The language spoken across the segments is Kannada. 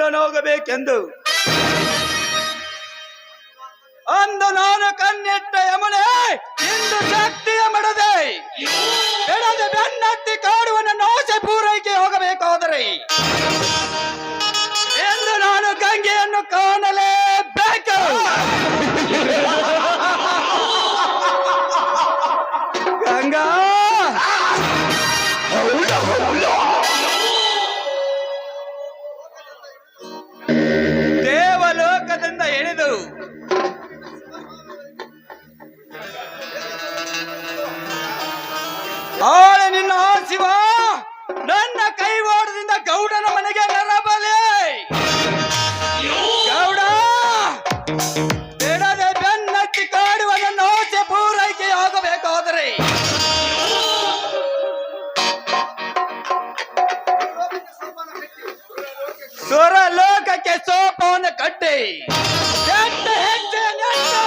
ಹೋಗಬೇಕೆಂದು ಅಂದು ನಾನು ಕಣ್ಣಿಟ್ಟ ಯಮುನೆ ಇಂದು ಶಕ್ತಿಯ ಮಡದೆ ಬೆಳೆದ ಬೆನ್ನತ್ತಿ ಕಾಡುವನ್ನ ನಾಶ ಪೂರೈಕೆ ಹೋಗಬೇಕಾದರೆ ಎಂದು ನಾನು ಗಂಗೆಯನ್ನು ಕಾಣಲೇಬೇಕು. ಗಂಗಾ ದೇವಲೋಕದಿಂದ ಎಳೆದು ಆಳೆ ನಿನ್ನ ಶಿವ ನನ್ನ ಕೈವಾಡದಿಂದ ಗೌಡನ ಮನೆಗೆ ನರಬಲೆ. ಗೌಡ ಬಿಡದೆ ಬೆನ್ನತ್ತಿ ಕಾಡುವ ನನ್ನ ಆಸೆ ಪೂರೈಕೆ ಆಗಬೇಕಾದರೆ ಸುರಲೋಕಕ್ಕೆ ಸೋಪವನ್ನು ಕಟ್ಟಿ ಹೆಜ್ಜೆ ನೆಟ್ಟು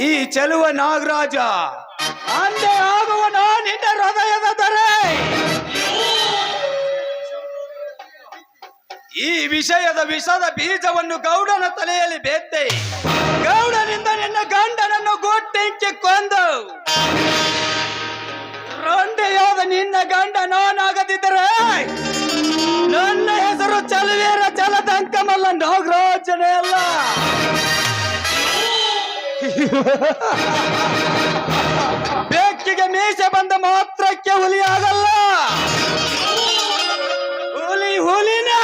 ಈ ಚೆಲುವ ನಾಗರಾಜ ಅಂದೆ ಆಗುವನ ನಿನ್ನ ಹೃದಯದ ದೊರೆ. ಈ ವಿಷಯದ ವಿಷದ ಬೀಜವನ್ನು ಗೌಡನ ತಲೆಯಲ್ಲಿ ಬೇತ್ತೆ ಗೌಡನಿಂದ ನಿನ್ನ ಗಂಡನನ್ನು ಗುಟ್ಟಿಂಚಿ ಕೊಂದು ರಂಡೆಯಾದ ನಿನ್ನ ಗಂಡ ನಾನಾಗದಿದ್ದರೆ ನನ್ನ ಹೆಸರು ಚಲುವೀರ ಚಲದಂಕಮಲ್ಲ, ನಾಗರಾಜನೇ ಅಲ್ಲ. ಬೆಕ್ಕಿಗೆ ಮೀಸೆ ಬಂದ ಮಾತ್ರಕ್ಕೆ ಹುಲಿ ಆಗಲ್ಲ, ಹುಲಿ ಹುಲಿನೇ.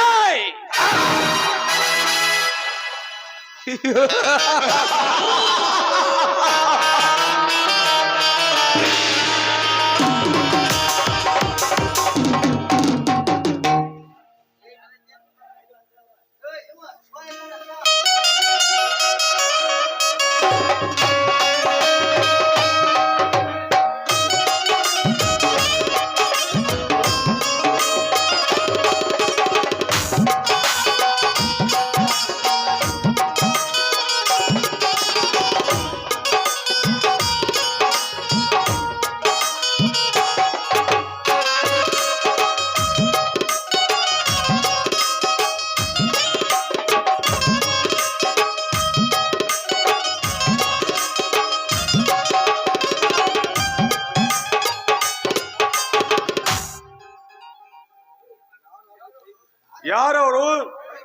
ಯಾರವರು?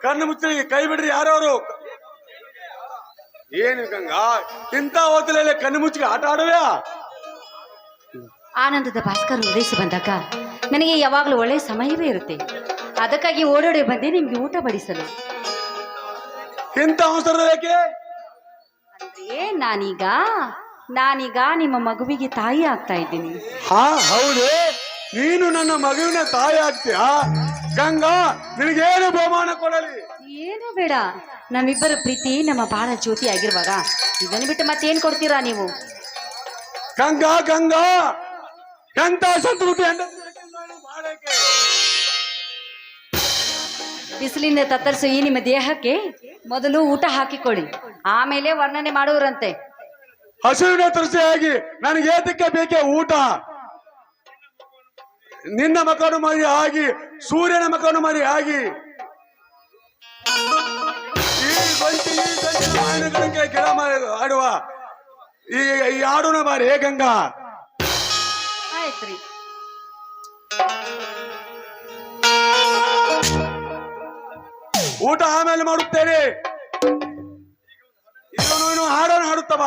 ಕಣ್ಣು ಮುಚ್ಚಿ ಕೈ ಬಿಡ್ರಿ. ಯಾರವರು? ಏನು ಗಂಗಾ ಇಂಥ ಹೊತ್ತಲೇ ಕಣ್ಣು ಮುಚ್ಚಿಗೆ ಆಟ ಆಡುವ್ಯಾ? ಆನಂದದ ಭಾಸ್ಕರ್ ಉದಯಿಸಿ ಬಂದಾಗ ನನಗೆ ಯಾವಾಗಲೂ ಒಳ್ಳೆ ಸಮಯವೇ ಇರುತ್ತೆ. ಅದಕ್ಕಾಗಿ ಓಡೋಡಿ ಬಂದೆ ನಿಮ್ಗೆ ಊಟ ಬಡಿಸಲು. ಇಂಥ ಅವಸರ ಯಾಕೆ? ಅಂದ್ರೆ ನಾನೀಗ ನಿಮ್ಮ ಮಗುವಿಗೆ ತಾಯಿ ಆಗ್ತಾ ಇದ್ದೀನಿ. ಹಾ ಹೌದು, ನೀನು ನನ್ನ ಮಗುವಿನ ತಾಯಿ ಆಗ್ತೀಯಾ? ಗಂಗಾ ನಿನಗೇನು ಬಹುಮಾನ ಕೊಡಲಿ? ಏನು ಬೇಡ, ನಮ್ಮಿಬ್ಬರ ಪ್ರೀತಿ ನಮ್ಮ ಬಾಳ ಜ್ಯೋತಿ ಆಗಿರುವಾಗ ಇದನ್ನು ಬಿಟ್ಟು ಮತ್ತೇನ್ ಕೊಡ್ತೀರಾ ನೀವು? ಗಂಗಾ ಗಂಗಾ ಎಂತ ಸಂತೃಪ್ತಿ ಬಿಸಿಲಿಂದ ತತ್ತರಿಸು ಈ ನಿಮ್ಮ ದೇಹಕ್ಕೆ ಮೊದಲು ಊಟ ಹಾಕಿಕೊಳ್ಳಿ, ಆಮೇಲೆ ವರ್ಣನೆ ಮಾಡುವರಂತೆ. ಹಸುವಿನ ತೃಷಿಯಾಗಿ ನನಗೆ ಏತಕ್ಕೆ ಬೇಕೇ ಊಟ? ನಿನ್ನ ಮಕನು ಮರಿ ಆಗಿ ಸೂರ್ಯನ ಮಕನು ಮರಿ ಆಗಿ ಗಿಡ ಆಡುವ ಈ ಹಾಡುನ ಬಾರಿ ಹೇ ಗಂಗಾ. ಆಯ್ತ್ರಿ, ಊಟ ಆಮೇಲೆ ಮಾಡುತ್ತೇನೆ. ಇದನ್ನು ಹಾಡೋನು ಹಾಡುತ್ತವ.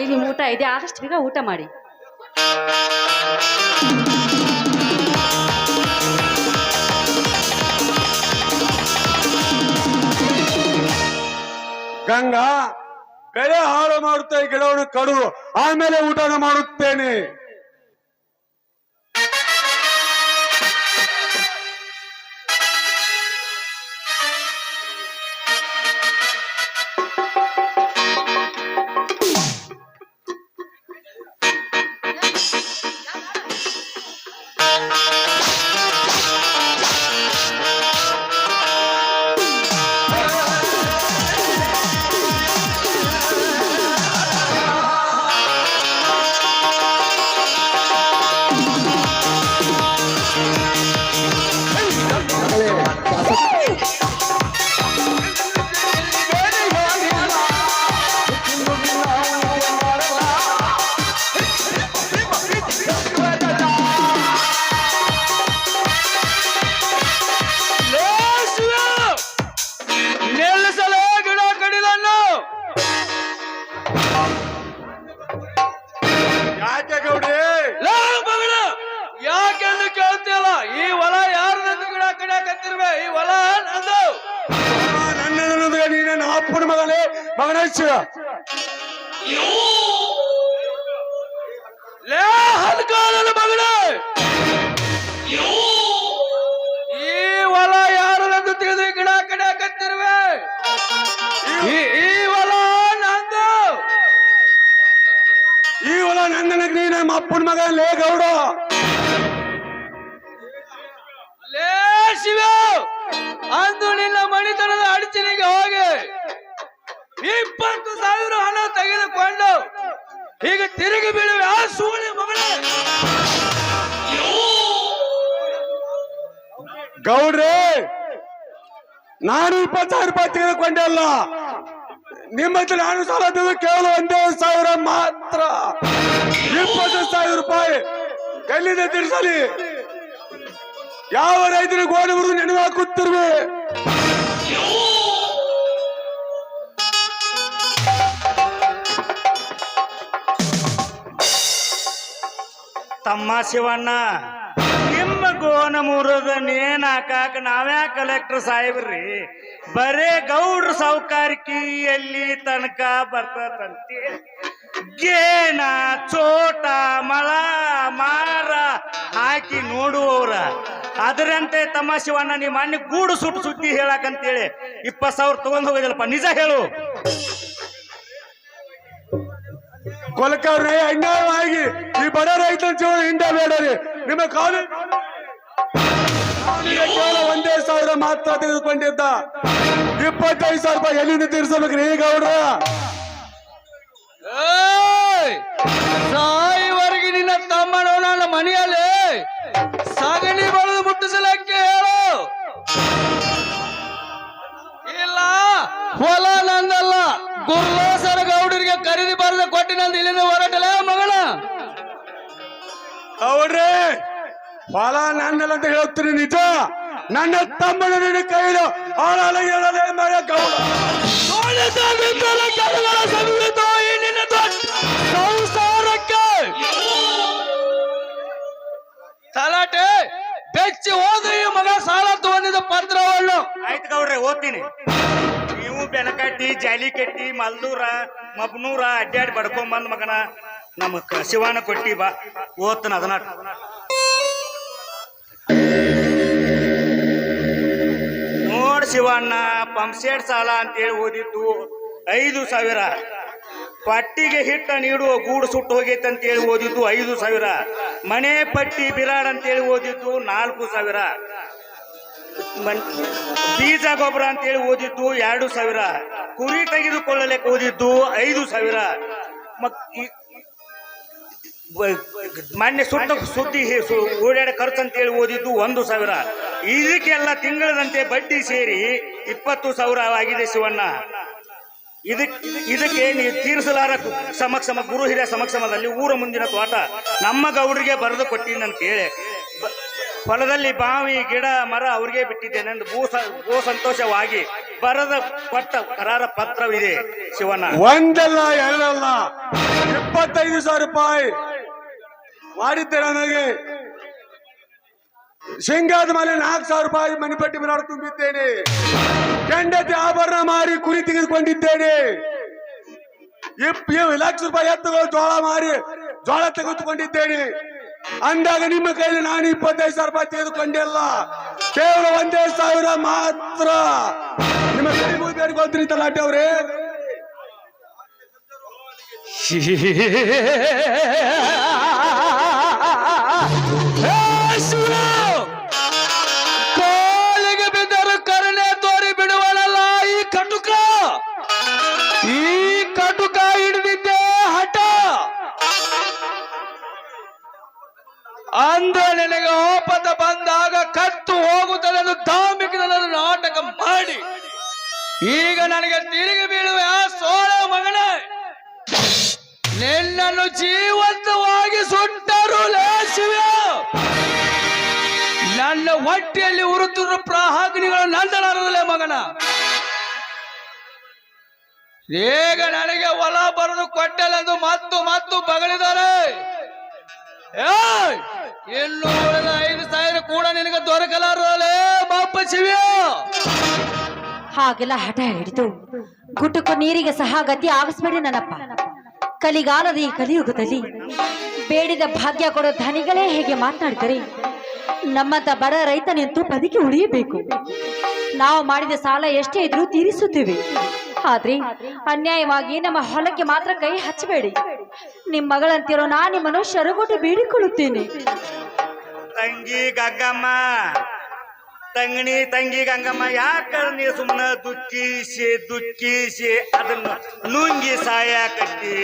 ತಟ್ಟೆಯಲ್ಲಿ ನಿಮ್ಮ ಊಟ ಇದೆ, ಆದಷ್ಟು ಬೇಗ ಊಟ ಮಾಡಿ. ಗಂಗಾ, ಬೆಳೆ ಹಾಳು ಮಾಡುತ್ತಾ ಈ ಗಿಡವನ್ನು ಕಡು, ಆಮೇಲೆ ಊಟನ ಮಾಡುತ್ತೇನೆ. ನಿಲ್ಲಿಸಲೇ ಗಿಡ ಕಡಿದನ್ನು. ಯಾಕೆ ಗೌಡಿ? ಮಗಳು ಯಾಕೆಂದು ಕೇಳ್ತಿಲ್ಲ? ಈ ಹೊಲ ಯಾರ್ದಂದು ಗಿಡ ಕಡಿಯಾಕತ್ತಿರ್ವೆ? ಈ ಹೊಲ ನಂದು. ನನ್ನದೊಂದಿಗೆ ನೀನ ಅಪ್ಪನ ಮಗನೇ ಮಗನಚ್ಚ. ಲೇ ಹಲ್ಕಾಲನ ಮಗಳು, ಈ ಹೊಲ ಯಾರದಂದು ತಿಳಿದು ಗಿಡ ಕಡಿಯಾಕತ್ತಿರ್ವೆ? ಈ ಹೊಲ ನಂದು. ಈ ಹೊಲ ನಂದನಕ್ಕೆ ನೀ ನಮ್ಮ ಅಪ್ಪನ ಮಗ ಲೇ ಗೌಡ. ಲೇ ಶಿವ, ಅಂದು ನಿನ್ನ ಮಣಿತನದ ಅಡಚಣೆಗೆ ಹೋಗಿ 20,000 ಹಣ ತೆಗೆದುಕೊಂಡು ಹೀಗೆ ತಿರುಗಿ ಬೀಳುವೆ ಆ ಸೂಳಿ ಮಗಳೇ. ಗೌಡ್ರೆ, ನಾನು 20,000 ರೂಪಾಯಿ ತೆಗೆದುಕೊಂಡೆ ಅಲ್ಲ. ನಿಮ್ಮ ಹತ್ರ ನಾನು ಸಾಲ ತೆಗೆದು ಕೇವಲ 1,000 ಮಾತ್ರ. 20,000 ರೂಪಾಯಿ ಎಲ್ಲಿದೆ ತಿರ್ಸಲಿ? ಯಾವ ರೈತರಿಗೆ ಗೋಣಿ ಹುರಿದು ನೆನವು ಹಾಕುತ್ತಿರುವೆ? ತಮ್ಮ ಶಿವಣ್ಣ, ನಿಮ್ಮ ಗೋನ ಮುರದ ನೇನ್ ಹಾಕಾಕ ನಾವ್ಯಾ ಕಲೆಕ್ಟರ್ ಸಾಹೇಬ್ರಿ? ಬರೇ ಗೌಡ್ರ ಸಾವುಕಾರಿಕಿ ಎಲ್ಲಿ ತನಕ ಬರ್ತದಂತೆ? ಗೇನ ಚೋಟ ಮಳ ಮಾರ ಹಾಕಿ ನೋಡುವವ್ರ ಅದರಂತೆ ತಮ್ಮ ಶಿವಣ್ಣ ನಿಮ್ಮ ಅಣ್ಣ ಗೂಡು ಸುಟ್ಟು ಸುದ್ದಿ ಹೇಳಕಂತೇಳಿ 20,000 ತಗೊಂಡ್ ಹೋಗಿದಲ್ಪ, ನಿಜ ಹೇಳು. ಕೊಲಕಾರ್ರೆ, ಅನ್ಯಾಯವಾಗಿ ಈ ಬಡ ರೈತನ ಜೀವನ ಹಿಂದೆ ಬೇಡರಿ. ನಿಮ್ಮ ಕಾಲು ಕೇವಲ 1,000 ಮಾತ್ರ ತೆಗೆದುಕೊಂಡಿದ್ದ. 25,000 ರೂಪಾಯಿ ಎಲ್ಲಿಂದ ತೀರ್ಸಬೇಕ್ರಿ ಈ ಗೌಡ್ರ? ಸಾಯಿವರೆಗೆ ನಿನ್ನ ತಮ್ಮನೋ ನನ್ನ ಮನೆಯಲ್ಲಿ ಸಗಣಿ ಬಳಿದು ಮುಟ್ಟಿಸಲಕ್ಕೆ ಹೇಳು. ಇಲ್ಲ, ಹೊಲ ನಂದಲ್ಲ, ಗುರ್ಲಾಸರ ಗೌಡರಿಗೆ ಖರೀದಿ ಬರೆದ ಕೊಟ್ಟಿನಂದು ಇಲ್ಲಿಂದ ಹೊರಟಲ ಮಗಳ. ಗೌಡ್ರೆ, ಹೊಲ ನನ್ನಲ್ಲ ಅಂತ ಹೇಳ್ತೀನಿ ನಿಜ. ನನ್ನ ತಮ್ಮನ ನಿನ್ನ ಕೈಲು ಹಾಳಾಲ ಹೇಳಲೇ ಮಗ ಗೌಡ. ಸಂಸಾರಕ್ಕೆ ತಲಾಟೆ ಬೆಚ್ಚಿ ಹೋದ್ರೆ ಈ ಮಗ ಸಾಲ ತಗೊಂಡಿದ್ದ ಪತ್ರವನ್ನು. ಆಯ್ತು ಗೌಡ್ರೆ, ಓದ್ತೀನಿ. ನೀವು ಬೆನಕಟ್ಟಿ, ಜಾಲಿಕಟ್ಟಿ, ಮಲ್ದೂರ, ಮಬ್ನೂರ ಅಡ್ಡಾಡಿ ಬಡ್ಕೊಂಬಂದ್ ಮಗನ ನಮ್ಮ ಶಿವಾನ ಕೊಟ್ಟಿ ಬಾ, ಓದ್ತಾನ ಅದನ್ನ. ನೋಡ್ ಶಿವಣ್ಣ, ಪಂಪ್ಸೆಟ್ ಸಾಲ ಅಂತೇಳಿ ಓದಿದ್ದು 5,000. ಪಟ್ಟಿಗೆ ಹಿಟ್ಟ ನೀಡುವ ಗೂಡು ಸುಟ್ಟು ಹೋಗೈತೆ ಅಂತೇಳಿ ಓದಿದ್ದು 5,000. ಮನೆ ಪಟ್ಟಿ ಬಿರಾಡ್ ಅಂತೇಳಿ ಓದಿದ್ದು 4,000. ಬೀಜ ಗೊಬ್ಬರ ಅಂತೇಳಿ ಓದಿದ್ದು 2,000. ಕುರಿ ತೆಗೆದುಕೊಳ್ಳಲಿಕ್ಕೆ ಓದಿದ್ದು 5,000. ಮೊನ್ನೆ ಸುದ್ದಿ ಓಡಾಡ ಖರ್ಚು ಅಂತೇಳಿ ಓದಿದ್ದು 1,000. ಇದಕ್ಕೆಲ್ಲ ತಿಂಗಳದಂತೆ ಬಡ್ಡಿ ಸೇರಿ 20,000 ಆಗಿದೆ ಶಿವಣ್ಣ. ಇದಕ್ಕೆ ನೀವು ತೀರಿಸಲಾರ ಸಮಕ್ಷಮ ಗುರು ಹಿರಿಯ ಸಮಕ್ಷಮದಲ್ಲಿ ಊರ ಮುಂದಿನ ತೋಟ ನಮ್ಮ ಗೌಡರಿಗೆ ಬರೆದು ಕೊಟ್ಟಿನಿ ಅಂತ ಹೇಳಿ ಹೊಲದಲ್ಲಿ ಬಾವಿ ಗಿಡ ಮರ ಅವ್ರಿಗೆ ಬಿಟ್ಟಿದ್ದೇನೆಂದು ಭೂ ಸಂತೋಷವಾಗಿ ಬರದ ಕೊಟ್ಟ ಕರಾರ ಪತ್ರವಿದೆ ಶಿವಣ್ಣ. ಒಂದಲ್ಲ ಎರಡಲ್ಲ 25,000 ರೂಪಾಯಿ ಮಾಡಿದ್ದೆ ನನಗೆ. ಶೇಂಗಾದ ಮೇಲೆ 4,000 ರೂಪಾಯಿ ಮಣಿಪಟ್ಟಿ ಮಿಲಾಡ್ ತುಂಬಿದ್ದೇನೆ. ಹೆಂಡತಿ ಆಭರಣ ಮಾರಿ ಕುರಿ ತೆಗೆದುಕೊಂಡಿದ್ದೇನೆ. 1 ಲಕ್ಷ ರೂಪಾಯಿ ಎತ್ತುಗಳು ಜೋಳ ಮಾರಿ ಜೋಳ ತೆಗೆದುಕೊಂಡಿದ್ದೇನೆ. ಅಂದಾಗ ನಿಮ್ಮ ಕೈಲಿ ನಾನು 25,000 ರೂಪಾಯಿ ತೆಗೆದುಕೊಂಡಿಲ್ಲ, ಕೇವಲ 1,000 ಮಾತ್ರ. ನಿಮ್ಮ ಕೈ ಮುಗಿದ್ರಿ ತಲಾಟೆ ಅವ್ರೆ. ಕಾಲಿಗೆ ಬಿದ್ದರು ಕರುಣೆ ತೋರಿ ಬಿಡುವಳಲ್ಲ ಈ ಕಟುಕ. ಈ ಕಟುಕ ಹಿಡಿದಿದ್ದೆ ಹಠ. ಅಂದ್ರೆ ನಿನಗೆ ಆಪದ ಬಂದಾಗ ಕತ್ತು ಹೋಗುತ್ತದೆ ಧಾರ್ಮಿಕದ ನಾಟಕ ಮಾಡಿ ಈಗ ನನಗೆ ತಿರುಗಿ ಬೀಳುವೆ ಆ ಸೋಳ ಮಗನೇ. ನಿನ್ನನ್ನು ಜೀವಂತವಾಗಿ ಸುಟ್ಟರು ಲೇಸಿವ. ನನ್ನ ಹೊಟ್ಟೆಯಲ್ಲಿ ಉರುತ್ತಿರುವ ಪ್ರಾಹಾಗ್ನಿಗಳು ನಂದಲಾರದಲ್ಲೇ ಮಗನ. ಈಗ ನನಗೆ ಹೊಲ ಬರೆದು ಕೊಟ್ಟಲೆಂದು ಮತ್ತು ಬಗಳಿದ್ದಾರೆ. ಇನ್ನು ಉಳಿದ 5,000 ಕೂಡ ನಿನಗೆ ದೊರಕಲಾರದಲ್ಲೇ ಬಾಪ ಶಿವ್ಯ. ಹಾಗೆಲ್ಲ ಹಠ ಹಿಡಿದು ಗುಟುಕು ನೀರಿಗೆ ಸಹ ಗತಿ ಆಗಿಸ್ಬೇಡಿ ನನ್ನಪ್ಪ. ಕಲಿಗಾಲದ ಈ ಕಲಿಯುಗದಲ್ಲಿ ಬೇಡಿದ ಭಾಗ್ಯ ಕೊಡೋ ಧನಿಗಳೇ ಹೇಗೆ ಮಾತನಾಡ್ತಾರೆ. ನಮ್ಮಂತ ಬಡ ರೈತ ನಿಂತು ಬದುಕಿ ಉಳಿಯಬೇಕು. ನಾವು ಮಾಡಿದ ಸಾಲ ಎಷ್ಟೇ ಇದ್ರೂ ತೀರಿಸುತ್ತೇವೆ. ಆದ್ರೆ ಅನ್ಯಾಯವಾಗಿ ನಮ್ಮ ಹೊಲಕ್ಕೆ ಮಾತ್ರ ಕೈ ಹಚ್ಚಬೇಡಿ. ನಿಮ್ಮ ಮಗಳಂತಿರೋ ನಾ ನಿಮ್ಮನ್ನು ಶರಗೊಟ್ಟು ಬೇಡಿಕೊಳ್ಳುತ್ತೇನೆ. ತಂಗಿ ಗಂಗಮ್ಮ, ತಂಗಿ ಗಂಗಮ್ಮ, ಯಾಕ ನೀ ಸುಮ್ಮನೆ ದುಃಖಿಸಿ ಅದನ್ನು ನುಂಗಿ ಸಾಯಕತ್ತಿ.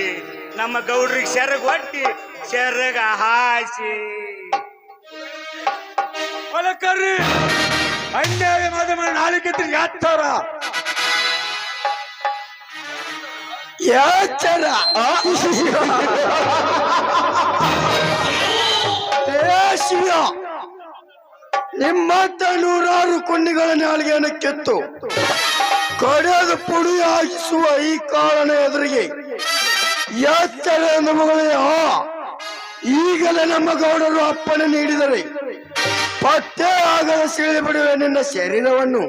ನಮ್ಮ ಗೌಡ್ರಿಗೆ ಸೆರಗೊಟ್ಟಿ ಸೆರಗ ಹಾಸಿ ಹೊಲಕರ್ರಿ ಅನ್ಯಾಯ ಮಾಧ್ಯಮ ನಾಳಿಕೆ ಯಾಚಾರ ಶಿವ ನಿಮ್ಮಂತ 100 ಕೊಂಡಿಗಳ ನಾಳಿಗೆಯನ್ನು ಕೆತ್ತು ಕಡೆದು ಪುಡಿಯಾಗಿಸುವ ಈ ಕಾರಣ ಎದುರಿಗೆ ಎಚ್ಚರ ನಮಗಳೇ. ಈಗಲೇ ನಮ್ಮ ಗೌಡರು ಅಪ್ಪಣೆ ನೀಡಿದರೆ ಪತ್ತೆ ಆಗದ ಸೀಳಿ ಬಿಡುವೆ ನಿನ್ನ ಶರೀರವನ್ನು.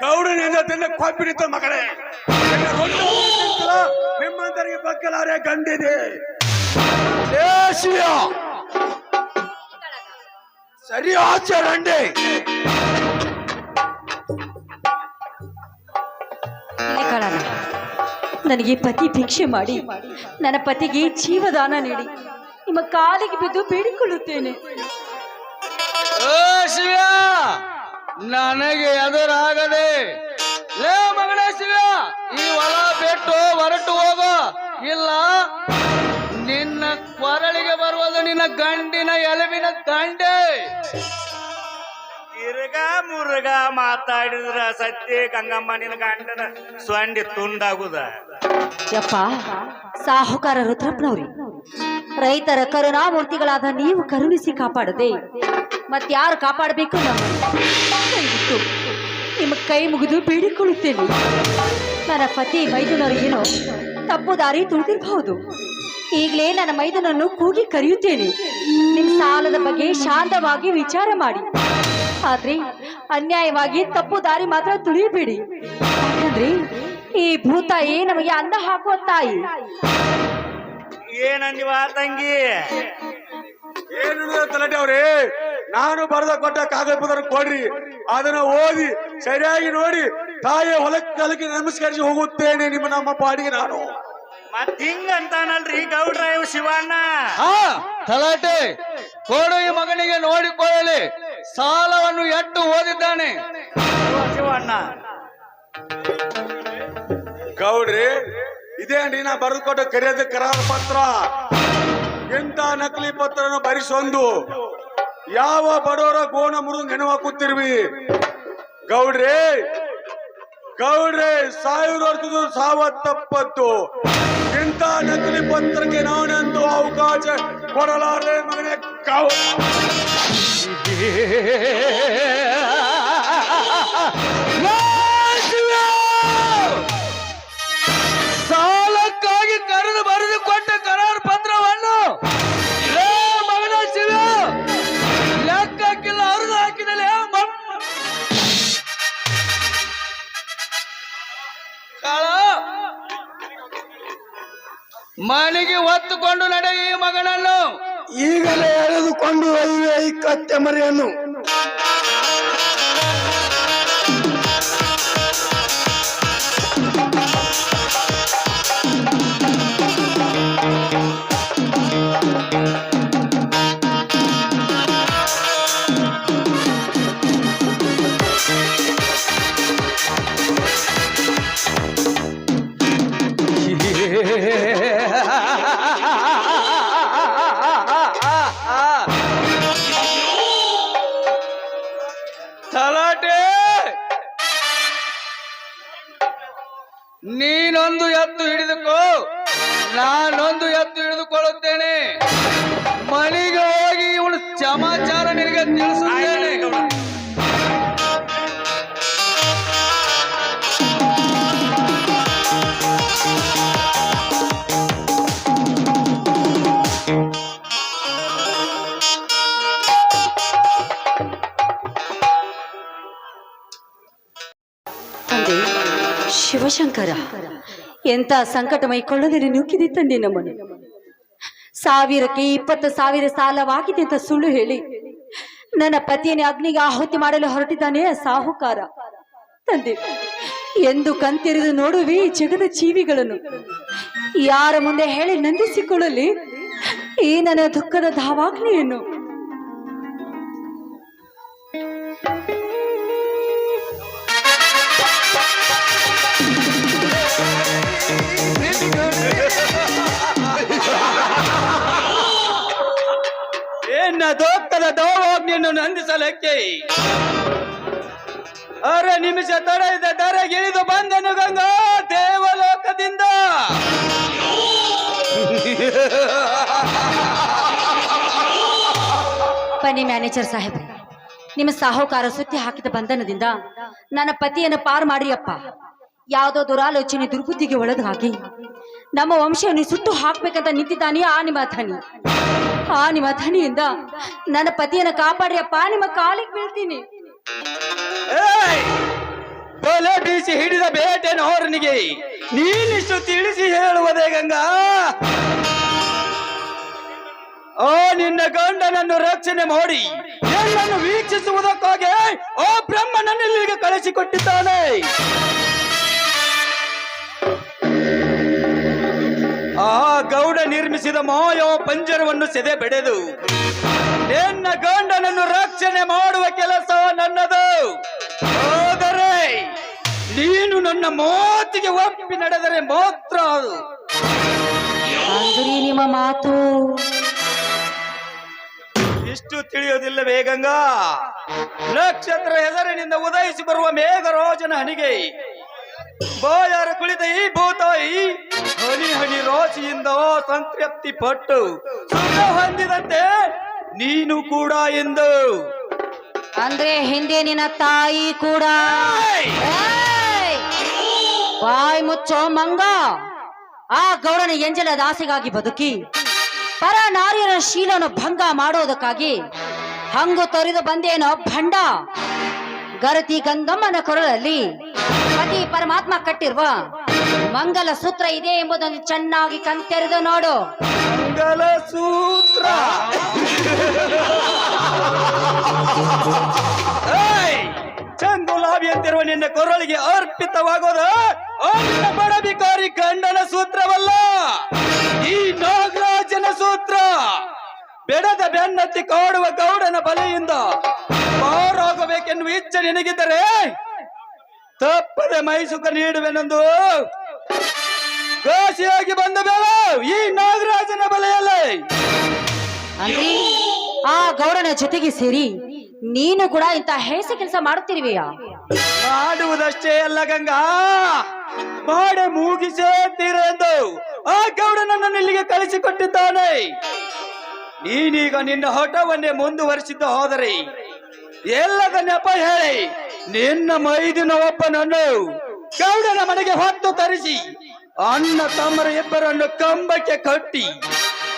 ಗೌಡನಿಂದ ತಿನ್ನ ಕೊಬ್ಬಿಡಿತ ಮಗಳೇ. ನಿಮ್ಮಂತರಿಗೆ ಬಗ್ಗಲಾರೆ ಗಂಡಿದೆ. ಶಿವ ಸರಿ ಆಚರಣೆ. ನನಗೆ ಪತಿ ಭಿಕ್ಷೆ ಮಾಡಿ ನನ್ನ ಪತಿಗೆ ಜೀವದಾನ ನೀಡಿ ನಿಮ್ಮ ಕಾಲಿಗೆ ಬಿದ್ದು ಬೇಡಿಕೊಳ್ಳುತ್ತೇನೆ. ಶಿವ ನನಗೆ ಎದುರಾಗದೆ ಲೇ ಮಗನೇ ಶಿವ, ಈ ಹೊಲ ಬಿಟ್ಟು ಹೊರಟು ಹೋಗೋ. ಇಲ್ಲ ನಿನ್ನ ಕೊರಳಿಗೆ ಬರುವುದು ನಿನ್ನ ಗಂಡಿನ ಎಲುಬಿನ ದಂಡೆ. ಮುರುಗ ಮಾತಾಡಿದ್ರ ಸತ್ಯ ಗಂಗಮ್ಮ ನಿನ್ನ ಗಂಡನ ಸೊಂಡಿ ತುಂಡಾಗುದ. ಯಪ್ಪ ಸಾಹುಕಾರ ರುದ್ರಪ್ಪನವ್ರಿ, ರೈತರ ಕರುಣಾಮೂರ್ತಿಗಳಾದ ನೀವು ಕರುಣಿಸಿ ಕಾಪಾಡದೆ ಮತ್ಯಾರು ಕಾಪಾಡಬೇಕು? ದಯವಿಟ್ಟು ನಿಮ್ಮ ಕೈ ಮುಗಿದು ಬೇಡಿಕೊಳ್ಳುತ್ತೇನೆ. ನನ್ನ ಪತಿ ಮೈದುನರಿಗೇನೋ ತಪ್ಪು ದಾರಿ ತುಳಿದಿರಬಹುದು. ಈಗಲೇ ನನ್ನ ಮೈದನನ್ನು ಕೂಗಿ ಕರೆಯುತ್ತೇನೆ. ನಿಮ್ಮ ಸಾಲದ ಬಗ್ಗೆ ಶಾಂತವಾಗಿ ವಿಚಾರ ಮಾಡಿ. ಆದ್ರೆ ಅನ್ಯಾಯವಾಗಿ ತಪ್ಪು ದಾರಿ ಮಾತ್ರ ತುಳಿಯಬೇಡಿ. ಯಾಕಂದ್ರೆ ಈ ಭೂತಾಯಿ ನಮಗೆ ಅನ್ನ ಹಾಕುವ ತಾಯಿ. ಏನಂದಿವ ತಂಗಿ? ಏನು ತಲಾಟೆ ಅವ್ರಿ, ನಾನು ಬರೆದ ಕೊಟ್ಟ ಕಾಗದ ಪತ್ರ ಕೊಡ್ರಿ, ಅದನ್ನ ಓದಿ ಸರಿಯಾಗಿ ನೋಡಿ ತಾಯಿಯ ಹೊಲಕ್ಕೆ ಕಲಕಿ ನಮಸ್ಕರಿಸಿ ಹೋಗುತ್ತೇನೆ. ನಮ್ಮ ಪಾಡಿಗೆ ನಾನು ಮತ್ ಹಿಂಗಂತಾನಲ್ರಿ ಗೌಡ್ರ ಇವ್ ಶಿವಣ್ಣ. ತಲಾಟೆ ಕೊಡು, ಈ ಮಗನಿಗೆ ನೋಡಿಕೊಳ್ಳಲಿ. ಸಾಲವನ್ನು ಎಟ್ಟು ಓದಿದ್ದಾನೆ ಶಿವಣ್ಣ. ಗೌಡ್ರಿ ಇದೇನ್ರಿ ನಾ ಬರೆದು ಕೊಟ್ಟ ಕರೆಯದ ಕರಾರ ಪತ್ರ. ಎಂತ ನಕಲಿ ಪತ್ರನ ಬರಿಸೊಂದು ಯಾವ ಬಡವರ ಗೋಣ ಮುರಿದು ನೆನವು ಹಾಕುತ್ತಿರ್ವಿ. ಗೌಡ್ರಿ 1000 ವರ್ಷದ ಸಾವ ತಪ್ಪತ್ತು. ಇಂಥ ನಕಲಿ ಪತ್ರಕ್ಕೆ ನಾನೆಂದು ಅವಕಾಶ ಕೊಡಲಾರೆ ಮಗನೇ. ಸಾಲಕ್ಕಾಗಿ ಕರೆದು ಬರೆದು ಕೊಟ್ಟ ಕರಾರು ಪತ್ರವನ್ನು ಲೇ ಮಗನ ಶಿವ ಲೆಕ್ಕಕ್ಕಿಲ್ಲ ಅರಿದು ಹಾಕಿದಲ್ಲಿ ಕಾಳ ಮನೆಗೆ ಹೊತ್ತುಕೊಂಡು ನಡೆ ಈ ಮಗನನ್ನು. ಈಗಲೇ ಎಳೆದುಕೊಂಡು ಒಯ್ಯುವೆ ಈ ಕತ್ತೆ ಮರಿಯನ್ನು. ತಲಾಟೆ ನೀನೊಂದು ಎತ್ತು ಹಿಡಿದುಕೋ, ನಾನೊಂದು ಎತ್ತು ಹಿಡಿದುಕೊಳ್ಳುತ್ತೇನೆ. ಮನೆಗೆ ಹೋಗಿ ಇವಳು ಸಮಾಚಾರ ನಿನಗೆ ತಿಳಿಸುತ್ತೇನೆ. ತಂದೆ ಶಿವಶಂಕರ, ಎಂತ ಸಂಕಟಮಯ ಕೊಳ್ಳದಲ್ಲಿ ನುಗ್ಗಿದೆ ತಂದೆ ನಮ್ಮನ್ನು. 1000ಕ್ಕೆ 20,000 ಸಾಲವಾಗಿದೆ ಅಂತ ಸುಳ್ಳು ಹೇಳಿ ನನ್ನ ಪತಿಯನ್ನು ಅಗ್ನಿಗೆ ಆಹುತಿ ಮಾಡಲು ಹೊರಟಿದ್ದಾನೆ ಆ ಸಾಹುಕಾರ. ತಂದೆ, ಎಂದು ಕಣ್ತೆರೆದು ನೋಡುವೆ ಈ ಜಗದ ಜೀವಿಗಳನ್ನು. ಯಾರ ಮುಂದೆ ಹೇಳಿ ನಂದಿಸಿಕೊಳ್ಳಲಿ ಈ ನನ್ನ ದುಃಖದ ಧಾವಾಗ್ನಿಯನ್ನು. ಎನ್ನ ದುಃಖದ ಧಾವಾಗ್ನಿಯನ್ನು ನಂದಿಸಲಕ್ಕೆ ಅರೆ ನಿಮಿಷ ತಡೆದ ದರೆಗಿಳಿದು ಬಂದನು ಗಂಗಾ ದೇವಲೋಕದಿಂದ. ಬನ್ನಿ ಮ್ಯಾನೇಜರ್ ಸಾಹೇಬ್ರೆ, ನಿಮ್ಮ ಸಾಹುಕಾರ ಸುತ್ತಿ ಹಾಕಿದ ಬಂಧನದಿಂದ ನನ್ನ ಪತಿಯನ್ನು ಪಾರು ಮಾಡಿಯಪ್ಪ. ಯಾವುದೋ ದುರಾಲೋಚನೆ ದುರ್ಬುದ್ಧಿಗೆ ಒಳಗಾಗಿ ನಮ್ಮ ವಂಶವನ್ನು ಸುಟ್ಟು ಹಾಕ್ಬೇಕಂತ ನಿಂತಿದ್ದಾನೆ ಆ ನಿಮ್ಮ ಧನಿಯಿಂದ ನನ್ನ ಪತಿಯನ್ನು ಕಾಪಾಡಿಯಪ್ಪ, ನಿಮ್ಮ ಕಾಲಿಗೆ ಬೀಳ್ತೀನಿ. ಬಲೆ ಬೀಸಿ ಹಿಡಿದ ಬೇಟೆನ ಹೊರನಿಗೆ ನೀನಿಷ್ಟು ತಿಳಿಸಿ ಹೇಳುವುದೇ ಗಂಗಾ? ಆ ನಿನ್ನ ಗಂಡನನ್ನು ರಕ್ಷಣೆ ಮಾಡಿ ನನ್ನನ್ನು ವೀಕ್ಷಿಸುವುದಕ್ಕಾಗಿ ಆ ಬ್ರಹ್ಮನನ್ನು ಇಲ್ಲಿಗೆ ಕಳಿಸಿಕೊಟ್ಟಿದ್ದಾನೆ. ಆ ಗೌಡ ನಿರ್ಮಿಸಿದ ಮಾಯೋ ಪಂಜರವನ್ನು ಸೆದೆ ಬೆಡೆದು ನಿನ್ನ ಗಂಡನನ್ನು ರಕ್ಷಣೆ ಮಾಡುವ ಕೆಲಸ ನನ್ನದು. ಆದರೆ ನೀನು ನನ್ನ ಮಾತಿಗೆ ಒಪ್ಪಿ ನಡೆದರೆ ಮಾತ್ರ ಅದು. ಅಂದ್ರಿ ನಿಮ್ಮ ಮಾತು ಇಷ್ಟು ತಿಳಿಯೋದಿಲ್ಲವೇ ಗಂಗಾ? ನಕ್ಷತ್ರ ಹೆಸರಿನಿಂದ ಉದಯಿಸಿ ಬರುವ ಮೇಘರಾಜನ ಹನಿಗೆ ಬಾಯಾರ ಕುಳಿತ ಈ ಭೂತಾಯಿ ಹನಿ ಹನಿ ರಾಶಿಯಿಂದ ಸಂತೃಪ್ತಿ ಪಟ್ಟು ಸುಖ ಹೊಂದಿದಂತೆ ನೀನು ಕೂಡ ಎಂದು. ಅಂದ್ರೆ ಹಿಂದೆ ನಿನ್ನ ತಾಯಿ ಕೂಡ. ಏಯ್! ಬಾಯ್ ಮುಚ್ಚೋ ಮಂಗ. ಆ ಗೌಡನ ಎಂಜಲ ದಾಸೆಗಾಗಿ ಬದುಕಿ ಪರ ನಾರಿಯರ ಶೀಲವನ್ನು ಭಂಗ ಮಾಡೋದಕ್ಕಾಗಿ ಹಂಗು ತೊರೆದು ಬಂದೇನೋ ಭಂಡ. ಗರತಿ ಗಂಗಮ್ಮನ ಕೊರಳಲ್ಲಿ ಪತಿ ಪರಮಾತ್ಮ ಕಟ್ಟಿರುವ ಮಂಗಲ ಸೂತ್ರ ಇದೆ ಎಂಬುದನ್ನು ಚೆನ್ನಾಗಿ ಕಣ್ತೆರೆದು ನೋಡು. ಮಂಗಲ ಸೂತ್ರ ಚಂಗುಲಾಬಿ ಅಂತಿರುವ ನಿನ್ನ ಕೊರಳಿಗೆ ಅರ್ಪಿತವಾಗೋದು ಬಡಬಿಕಾರಿ ಗಂಡನ ಸೂತ್ರವಲ್ಲ, ಈ ನಾಗರಾಜನ ಸೂತ್ರ. ಬೆಡದ ಬೆನ್ನತ್ತಿ ಕಾಡುವ ಗೌಡನ ಬಲೆಯಿಂದ ಪಾರಾಗಬೇಕೆನ್ನುವ ಇಚ್ಛೆ ನಿನಗಿದ್ದರೆ ತಪ್ಪದೆ ಮೈಸುಖ ನೀಡುವೆನೆಂದು ಘೋಷಿಯಾಗಿ ಬಂದ ಬೇಡ ಈ ನಾಗರಾಜನ ಬಲೆಯಲ್ಲೇ. ಅಂದ್ರೆ ಆ ಗೌಡನ ಜೊತೆಗೆ ಸೇರಿ ನೀನು ಕೂಡ ಇಂತ ಹೇಸ ಕೆಲಸ ಮಾಡುತ್ತಿರುವೆಯಾ? ಮಾಡುವುದಷ್ಟೇ ಅಲ್ಲ ಗಂಗಾ, ಮಾಡಿ ಮುಗಿಸೇ ತೀರೆಂದು ಆ ಗೌಡನನ್ನು ಇಲ್ಲಿಗೆ ಕಳಿಸಿಕೊಟ್ಟಿದ್ದಾನೆ. ನೀನೀಗ ನಿನ್ನ ಹಠವನ್ನೇ ಮುಂದುವರಿಸಿದ್ದು ಹೋದರೆ ಎಲ್ಲದ ನೆಪ ಹೇಳಿ ನಿನ್ನ ಮೈದಿನ ಒಬ್ಬನನ್ನು ಗೌಡನ ಮನೆಗೆ ಹೊತ್ತು ತರಿಸಿ ಅಣ್ಣ ತಮ್ಮರ ಇಬ್ಬರನ್ನು ಕಂಬಕ್ಕೆ ಕಟ್ಟಿ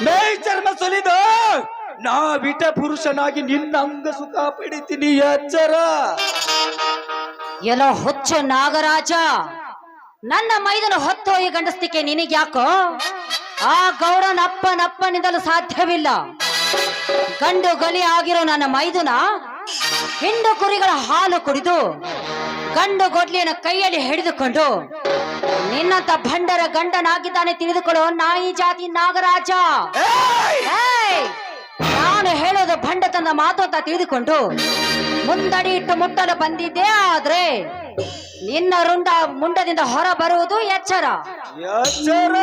ಮೇ ಚರ್ಮ ಸುಲಿದು ನಾ ವಿಟ ಪುರುಷನಾಗಿ ನಿನ್ನ ಅಂಗ ಸುಖ ಪಡಿತೀನಿ ಎಚ್ಚರ. ಎಲ್ಲೋ ಹುಚ್ಚು ನಾಗರಾಜ, ನನ್ನ ಮೈದನ ಹೊತ್ತೋಯಿ ಗಂಡಸ್ತಿಕೆ ನಿನಗ್ಯಾಕೋ? ಆ ಗೌಡನಪ್ಪನಿಂದಲೂ ಸಾಧ್ಯವಿಲ್ಲ. ಗಂಡು ಗಲಿ ಆಗಿರೋ ನನ್ನ ಮೈದುನ ಹಿಂಡು ಕುರಿಗಳ ಹಾಲು ಕುಡಿದು ಗಂಡು ಗೊಡ್ಲಿಯನ್ನ ಕೈಯಲ್ಲಿ ಹಿಡಿದುಕೊಂಡು ನಿನ್ನಂತ ಭಂಡರ ಗಂಡನಾಗಿದ್ದಾನೆ ತಿಳಿದುಕೊಳ್ಳೋ ನಾಯಿ ಜಾತಿ ನಾಗರಾಜ. ಏಯ್! ನಾನು ಹೇಳೋದು ಭಂಡತನ ಮಾತು ಅಂತ ತಿಳಿದುಕೊಂಡು ಮುಂದಡಿ ಇಟ್ಟು ಮುಟ್ಟಲು ಬಂದಿದ್ದೆ, ಆದ್ರೆ ನಿನ್ನ ಮುಂಡದಿಂದ ಹೊರ ಬರುವುದು ಎಚ್ಚರ. ಎಚ್ಚರ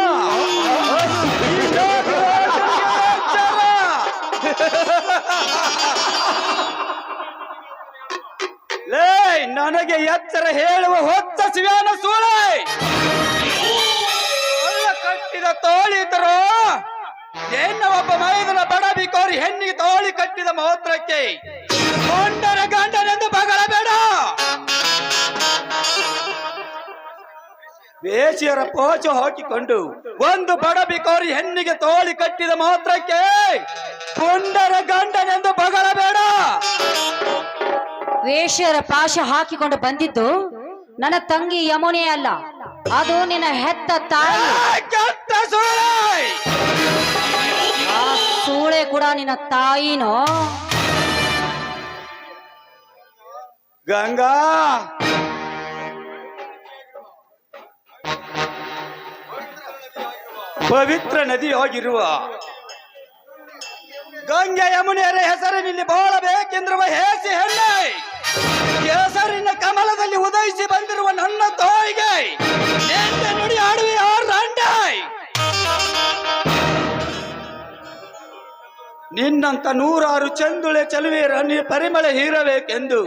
ಲೇ, ನನಗೆ ಎಚ್ಚರ ಹೇಳುವ ಹೊತ್ತ ಶಿವ್ಯಾನ ಸೂಳೆ ಕಟ್ಟಿದ ತೋಳಿತರು ಎನ್ನ ಒಬ್ಬ ಮೈದನ ಬಡಬಿ ಕೋರಿ ಹೆಣ್ಣಿಗೆ ತೋಳಿ ಕಟ್ಟಿದ ಮಹೋತ್ರಕ್ಕೆ ಕೊಂಡರ ಗಂಡನೆಂದು ಬಗಳಬೇಡ. ವೇಷಿಯರ ಪೋಚು ಹಾಕಿಕೊಂಡು ಒಂದು ಬಡಬಿ ಕೋರಿ ಹೆಣ್ಣಿಗೆ ತೋಳಿ ಕಟ್ಟಿದ ಮಾತ್ರಕ್ಕೆ ಕೊಂಡರ ಗಂಡನೆಂದು ಬಗಳಬೇಡ. ವೇಶ್ಯರ ಪಾಶ ಹಾಕಿಕೊಂಡು ಬಂದಿದ್ದು ನನ್ನ ತಂಗಿ ಯಮುನೆ ಅಲ್ಲ, ಅದು ನಿನ್ನ ಹೆತ್ತ ತಾಯಿ. ಕೆಟ್ಟ ಸೂಳೆ! ಆ ಸೂಳೆ ಕೂಡ ನಿನ್ನ ತಾಯಿನೋ? ಗಂಗಾ, ಪವಿತ್ರ ನದಿಯಾಗಿರುವ ಗಂಗೆ ಯಮುನೆಯರ ಹೆಸರಿನಲ್ಲಿ ಬಾಳಬೇಕೆಂದಿರುವ ಹೇಸಿ ಹೆಣ್ಣೆ, ಹೆಸರಿನ ಕಮಲದಲ್ಲಿ ಉದಯಿಸಿ ಬಂದಿರುವ ನನ್ನ ತಾಯಿಗೆ ಎಂದ ನುಡಿ ಆಡುವೆ ರಂಡೆ. ನಿನ್ನಂತ ನೂರಾರು ಚಂದುಳೆ ಚಲುವೆಯರನ್ನು ಪರಿಮಳ ಹೀರಬೇಕೆಂದು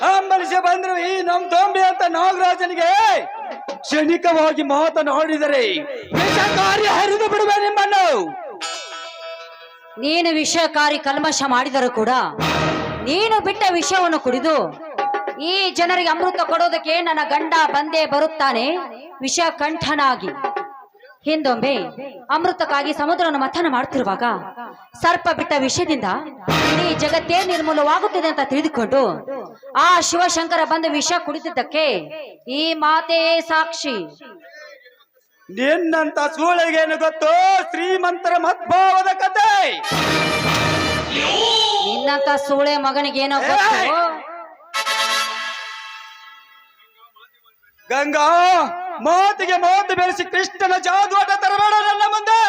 ಹಂಬಲಿಸಿ ಬಂದ್ರು ಈ ನಮ್ ದೊಂಬಿ ಅಂತ ನಾಗರಾಜನಿಗೆ ಕ್ಷಣಿಕವಾಗಿ ಮಾತನಾಡಿದರೆ ವಿಷಕಾರಿ ಹರಿದು ಬಿಡುವೆ ನಿಮ್ಮನ್ನು. ನೀನು ವಿಷಕಾರಿ ಕಲ್ಮಶ ಮಾಡಿದರೂ ಕೂಡ ನೀನು ಬಿಟ್ಟ ವಿಷವನ್ನು ಕುಡಿದು ಈ ಜನರಿಗೆ ಅಮೃತ ಕೊಡೋದಕ್ಕೆ ನನ್ನ ಗಂಡ ಬಂದೇ ಬರುತ್ತಾನೆ ವಿಷ ಕಂಠನಾಗಿ. ಹಿಂದೊಮ್ಮೆ ಅಮೃತಕ್ಕಾಗಿ ಸಮುದ್ರವನ್ನು ಮಥನ ಮಾಡುತ್ತಿರುವಾಗ ಸರ್ಪ ಬಿಟ್ಟ ವಿಷಯದಿಂದ ಇಡೀ ಜಗತ್ತೇ ನಿರ್ಮೂಲವಾಗುತ್ತಿದೆ ಅಂತ ತಿಳಿದುಕೊಂಡು ಆ ಶಿವಶಂಕರ ಬಂದು ವಿಷ ಕುಡಿದಿದ್ದಕ್ಕೆ ಈ ಮಾತೇ ಸಾಕ್ಷಿ. ನಿನ್ನಂತ ಸೂಳೆಗೇನು ಗೊತ್ತು ಶ್ರೀಮಂತರ ಮದ್ಭಾವದ ಕತೆ? ನಿನ್ನಂತ ಸೂಳೆ ಮಗನಿಗೇನೋ ಗೊತ್ತು? ಗಂಗಾ, ಮಾತಿಗೆ ಮಾತು ಬೆಳೆಸಿ ಕೃಷ್ಣನ ಜಾದುವಾಟ ತರಬೇಡ ನನ್ನ ಮುಂದೆ.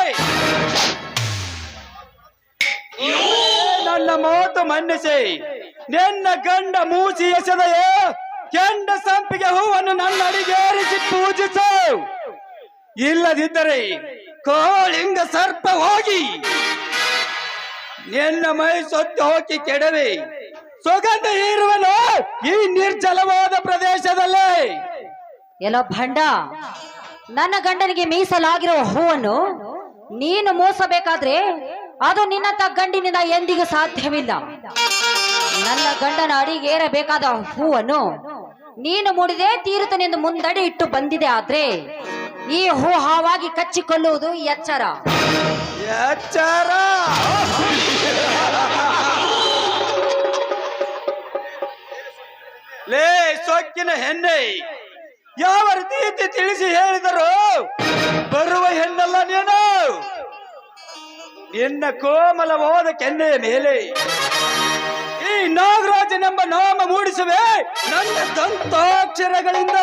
ನನ್ನ ಮಾತು ಮನ್ನಿಸಿ ನಿನ್ನ ಗಂಡ ಮೂಸಿ ಎಸೆದೆಯೇ ಕೆಂಡ ಸಂಪಿಗೆ ಹೂವನ್ನು ನನ್ನ ಅಡಿಗೇರಿಸಿ ಪೂಜಿಸು. ಇಲ್ಲದಿದ್ದರೆ ಕೋಳಿಂಗ ಸರ್ಪ ಹೋಗಿ ನಿನ್ನ ಮೈ ಸೊತ್ತು ಹೋಗಿ ಕೆಡವೆ ಸುಗಂಧ ಹೀರುವನು ಈ ನಿರ್ಜಲವಾದ ಪ್ರದೇಶದಲ್ಲಿ. ಎಲ್ಲೋ ಭಂಡ, ನನ್ನ ಗಂಡನಿಗೆ ಮೀಸಲಾಗಿರುವ ಹೂವನ್ನು ನೀನು ಮೋಸಬೇಕಾದ್ರೆ ಅದು ನಿನ್ನ ಗಂಡಿನಿಂದ ಎಂದಿಗೂ ಸಾಧ್ಯವಿಲ್ಲ. ನನ್ನ ಗಂಡನ ಅಡಿಗೇರಬೇಕಾದ ಹೂವನ್ನು ನೀನು ಮುಡಿದೇ ತೀರುತ್ತನೆಂದು ಮುಂದಡಿ ಇಟ್ಟು ಬಂದಿದೆ, ಆದ್ರೆ ಈ ಹೂ ಹಾವಾಗಿ ಕಚ್ಚಿಕೊಳ್ಳುವುದು ಎಚ್ಚರ. ಎಚ್ಚರ! ಲೇ ಸೊಕ್ಕಿನ ಹೆಣ್ಣೆ, ಯಾವ ರೀತಿ ತಿಳಿಸಿ ಹೇಳಿದರು ಬರುವ ಹೆಣ್ಣಲ್ಲ ನೀನು. ನಿನ್ನ ಕೋಮಲವಾದ ಕೆನ್ನೆಯ ಮೇಲೆ ಈ ನಾಗರಾಜನೆಂಬ ನಾಮ ಮೂಡಿಸುವೆ ನನ್ನ ದಂತಾಕ್ಷರಗಳಿಂದ.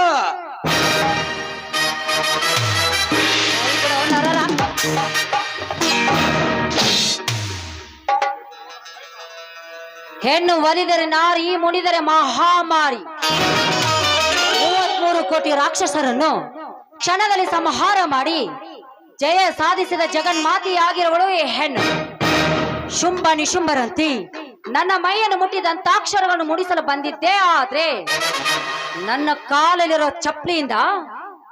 ಹೆಣ್ಣು ಒಲಿದರೆ ನಾರಿ, ಮುನಿದರೆ ಮಹಾಮಾರಿ. 33 ಕೋಟಿ ರಾಕ್ಷಸರನ್ನು ಕ್ಷಣದಲ್ಲಿ ಸಂಹಾರ ಮಾಡಿ ಜಯ ಸಾಧಿಸಿದ ಜಗನ್ಮಾತೆಯಾಗಿರುವಳು ಈ ಹೆಣ್ಣು. ಶುಂಭ ನಿಶುಂಭರಂತಿ ನನ್ನ ಮೈಯನ್ನು ಮುಟ್ಟಿದಂತಾಕ್ಷರಗಳನ್ನು ಮುಡಿಸಲು ಬಂದಿದ್ದೆ, ಆದ್ರೆ ನನ್ನ ಕಾಲಲ್ಲಿರೋ ಚಪ್ಪಲಿಯಿಂದ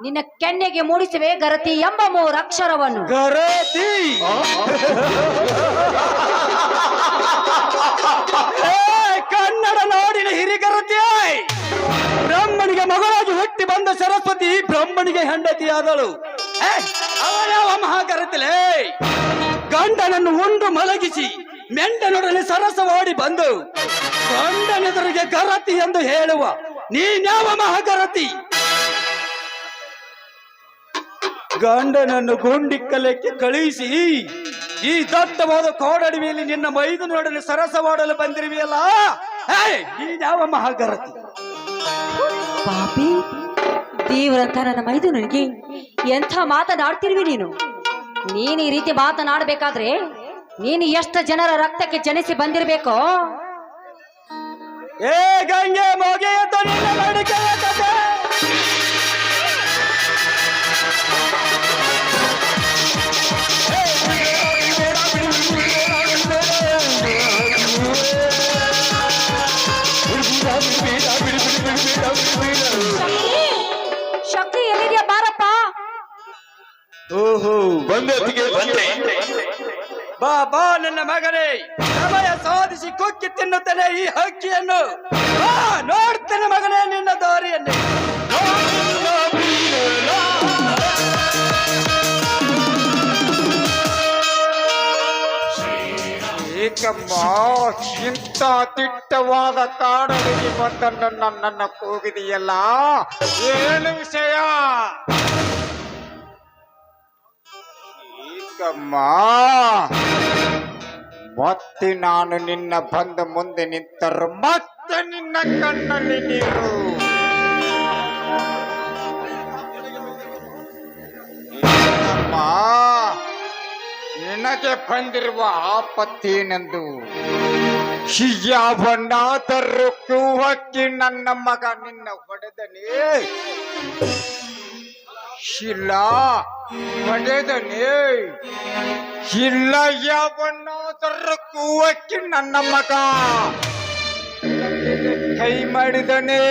ನಿನ್ನ ಕೆನ್ನೆಗೆ ಮೂಡಿಸುವೆ ಗರತಿ ಎಂಬ 3 ಅಕ್ಷರವನ್ನು. ಗರತಿ ಕನ್ನಡ ನಾಡಿನ ಹಿರಿಗರತಿ ಬ್ರಹ್ಮನಿಗೆ ಮಗಳಾಗಿ ಹುಟ್ಟಿ ಬಂದ ಸರಸ್ವತಿ ಬ್ರಹ್ಮನಿಗೆ ಹೆಂಡತಿಯಾದಳು. ಅವ ಯಾವ ಮಹಾಗರತಿಲೇ? ಗಂಡನನ್ನು ಉಂಡು ಮಲಗಿಸಿ ಮೆಂಡನೊಡನೆ ಸರಸವಾಡಿ ಬಂದು ಗಂಡನೆದುರಿಗೆ ಗರತಿ ಎಂದು ಹೇಳುವ ನೀನ್ಯಾವ ಮಹಾಗರತಿ? ಗಂಡನನ್ನು ಗುಂಡಿಕ್ಕಲೆಕ್ಕೆ ಕಳುಹಿಸಿ ಈ ದಟ್ಟವಾದ ಕಾಡಡಿವಿಯಲ್ಲಿ ನಿನ್ನ ಮೈದುನೊಡನೆ ಸರಸವಾಡಲು ಬಂದಿರುವೆಯಲ್ಲ, ನೀನ್ಯಾವ ಮಹಾಗರತಿ? ಪಾಪಿ, ದೇವರಂತ ನನ್ನ ಮೈದುನನಿಗೆ ಎಂಥ ಮಾತನಾಡ್ತಿರುವಿ ನೀನು? ನೀನು ಈ ರೀತಿ ಮಾತನಾಡಬೇಕಾದ್ರೆ ನೀನು ಎಷ್ಟು ಜನರ ರಕ್ತಕ್ಕೆ ಜನಿಸಿ ಬಂದಿರಬೇಕೋ? ಏ ಗಂಗೆ ಮೊಗೆಯತ ನಿನ್ನ ನಡಿಗೆಯ ಕಥೆ. ಶಕ್ತಿ ಎಲ್ಲಿದೆಯಾ? ಬಾರಪ್ಪ. ಓಹೋ, ಬಂದೆ ಬಾ ಬಾ ನನ್ನ ಮಗನೇ, ಸಮಯ ಸಾಧಿಸಿ ಕೊಕ್ಕಿ ತಿನ್ನುತ್ತೇನೆ ಈ ಹಕ್ಕಿಯನ್ನು. ಬಾ, ನೋಡ್ತೇನೆ ಮಗನೇ ನಿನ್ನ ದಾರಿಯನ್ನು. ಏಕಮ್ಮ ಇಂಥ ದಿಟ್ಟವಾದ ಕಾಡಲಿಗೆ ಬಂದ ನನ್ನನ್ನ ಕೂಗಿದೆಯಲ್ಲ, ಏನು ವಿಷಯ? ಏಕಮ್ಮ, ಮತ್ತೆ ನಾನು ನಿನ್ನ ಬಂದ ಮುಂದೆ ನಿಂತರು ಮತ್ತೆ ನಿನ್ನ ಕಣ್ಣಲ್ಲಿ ನೀರು. ಏಕಮ್ಮ, ನಿನಗೆ ಬಂದಿರುವ ಆಪತ್ತೇನೆಂದು ಯಾವನಾದರೂ ಕೂವಕ್ಕೆ ನನ್ನ ಮಗ ನಿನ್ನ ಹೊಡೆದನೇ ಇಲ್ಲ, ಹೊಡೆದನೇ ಇಲ್ಲ, ಯಾವನಾದರೂ ಕೂವಕ್ಕೆ ನನ್ನ ಮಗ ಕೈ ಮಾಡಿದನೇ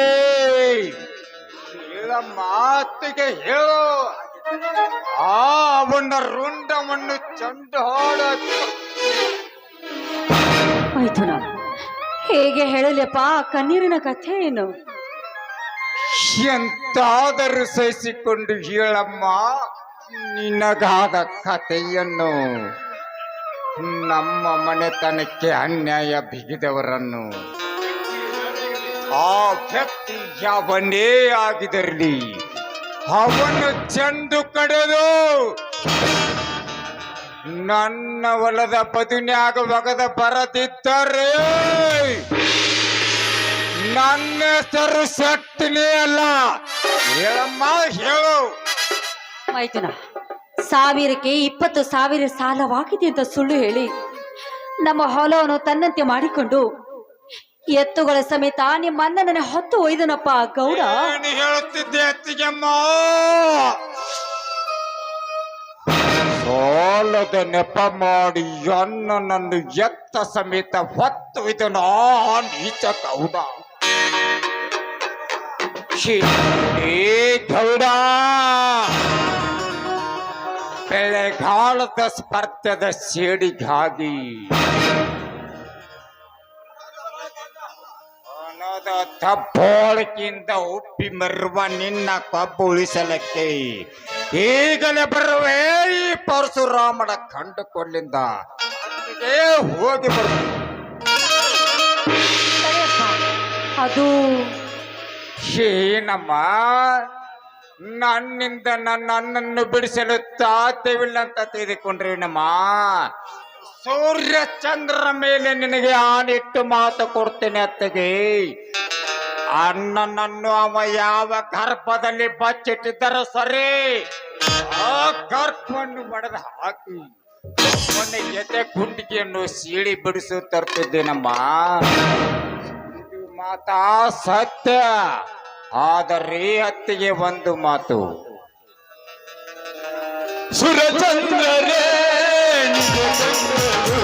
ಹೇಳ, ಮಾತಿಗೆ ಹೇಳು. ಅವನ ರುಂಡವನ್ನು ಚಂಡು ಹಾಡ ಮೈಥುನ, ಹೇಗೆ ಹೇಳಲಪ್ಪ ಕಣ್ಣೀರಿನ ಕಥೆ ಏನು? ಎಂತಾದರೂ ಸಹಿಸಿಕೊಂಡು ಹೇಳಮ್ಮ ನಿನಗಾದ ಕಥೆಯನ್ನು. ನಮ್ಮ ಮನೆತನಕ್ಕೆ ಅನ್ಯಾಯ ಬಿಗಿದವರನ್ನು, ಆ ವ್ಯಕ್ತಿ ಯಾವನೇ ಆಗಿರಲಿ, ಅವನು ಚೆಂಡು ಕಡೆದು ನನ್ನ ಹೊಲದ ಬದುನ್ಯಾಗ ಒಗದ ಬರದಿದ್ದರೆ ನನ್ನ ಹೆಸರು ಸಟ್ಟಿನೇ ಅಲ್ಲ. ಹೇಳಮ್ಮ, ಹೇಳು. ಮೈಥುನ, 1000ಕ್ಕೆ 20,000 ಸಾಲವಾಗಿದೆ ಅಂತ ಸುಳ್ಳು ಹೇಳಿ ನಮ್ಮ ಹೊಲವನ್ನು ತನ್ನಂತೆ ಮಾಡಿಕೊಂಡು ಎತ್ತುಗಳ ಸಮೇತ ನಿಮ್ಮ ಅಣ್ಣನ ಹೊತ್ತು ಒಯ್ದನಪ್ಪ ಗೌಡ. ಏನು ಹೇಳುತ್ತಿದ್ದೆ ಅತ್ತಿಗೆಮ್ಮ? ಸಾಲದ ನೆಪ ಮಾಡಿ ಅಣ್ಣನನ್ನು ಎತ್ತ ಸಮೇತ ಹೊತ್ತು ಒಯ್ದನ ನೀಚ ಗೌಡ. ಗೌಡ, ಬೆಳೆಗಾಲದ ಸ್ಪರ್ಧದ ಸೇಡಿಗಾಗಿ ತಪ್ಪೋಳಿಕೆಯಿಂದ ಉಪ್ಪಿ ಮರುವ ನಿನ್ನ ಕಬ್ಬು ಉಳಿಸಲಕ್ಕೆ ಈಗಲೇ ಬರುವೆ ಈ ಪರಶುರಾಮನ ಕಂಡುಕೊಳ್ಳಿಂದ ಹೋಗಿ ಬರು. ಅದು ಏನಮ್ಮ, ನನ್ನಿಂದ ನನ್ನ ಅಣ್ಣನ್ನು ಬಿಡಿಸಲು ಸಾಧ್ಯವಿಲ್ಲ ಅಂತ ತಿಳಿದುಕೊಂಡ್ರೇನಮ್ಮ? ಸೂರ್ಯ ಚಂದ್ರ ಮೇಲೆ ನಿನಗೆ ಆನಿಟ್ಟು ಮಾತು ಕೊಡ್ತೇನೆ ಅತ್ತಗೆ. ಅಣ್ಣನನ್ನು ಅವ ಯಾವ ಗರ್ಭದಲ್ಲಿ ಬಚ್ಚಿಟ್ಟಿದ್ದರೂ ಸರಿ, ಆ ಗರ್ಭವನ್ನು ಒಡೆದು ಹಾಕಿ ಅವನ ಎದೆ ಗುಂಡಿಗೆಯನ್ನು ಸೀಳಿ ಬಿಡಿಸು ತರ್ತಿದ್ದೇನಮ್ಮ. ಇದು ಮಾತಾ ಸತ್ಯ. ಆದರೆ ಅತ್ತಿಗೆ ಒಂದು ಮಾತು, ಸುರಚಂದ್ರರೇ ನಿಜ ಚಂದ್ರರು